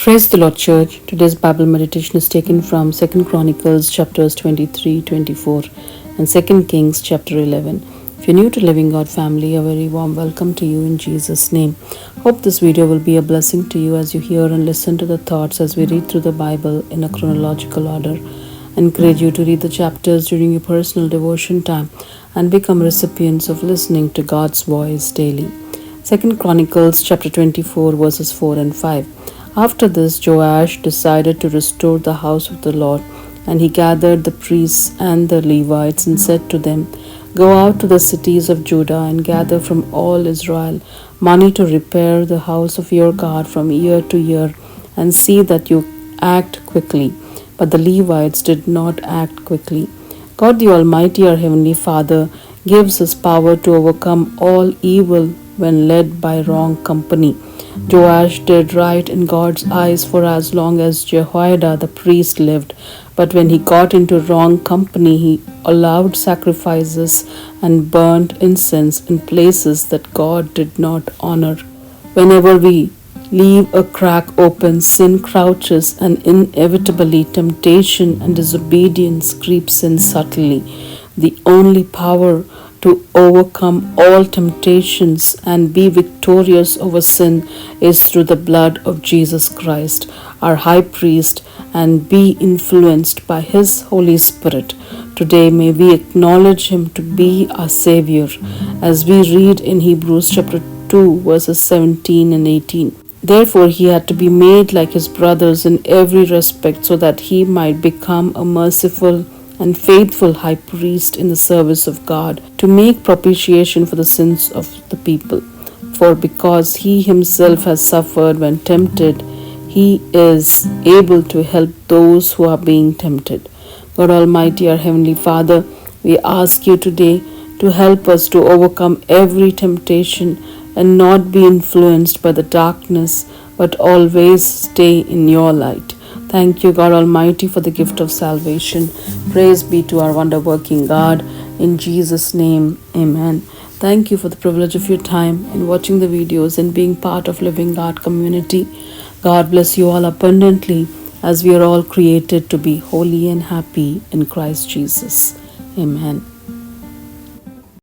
Praise the Lord, Church. Today's Bible meditation is taken from 2 Chronicles chapters 23, 24 and 2 Kings chapter 11. If you're new to Living God family, a very warm welcome to you in Jesus' name. Hope this video will be a blessing to you as you hear and listen to the thoughts as we read through the Bible in a chronological order. I encourage you to read the chapters during your personal devotion time and become recipients of listening to God's voice daily. 2 Chronicles chapter 24 verses 4 and 5. After this, Joash decided to restore the house of the Lord, and he gathered the priests and the Levites and said to them, "Go out to the cities of Judah and gather from all Israel money to repair the house of your God from year to year, and see that you act quickly." But the Levites did not act quickly. God the Almighty, our Heavenly Father, gives us power to overcome all evil when led by wrong company. Joash did right in God's eyes for as long as Jehoiada the priest lived, but when he got into wrong company, he allowed sacrifices and burnt incense in places that God did not honor. Whenever we leave a crack open, sin crouches, and inevitably temptation and disobedience creeps in subtly. The only power to overcome all temptations and be victorious over sin is through the blood of Jesus Christ, our high priest, and be influenced by his Holy Spirit. Today may we acknowledge him to be our Savior as we read in Hebrews chapter 2 verses 17 and 18. Therefore he had to be made like his brothers in every respect so that he might become a merciful and faithful high priest in the service of God to make propitiation for the sins of the people. For because he himself has suffered when tempted, he is able to help those who are being tempted. God Almighty, our Heavenly Father, we ask you today to help us to overcome every temptation and not be influenced by the darkness, but always stay in your light. Thank you, God Almighty, for the gift of salvation. Praise be to our wonder-working God. In Jesus' name, amen. Thank you for the privilege of your time in watching the videos and being part of Living God community. God bless you all abundantly as we are all created to be holy and happy in Christ Jesus. Amen.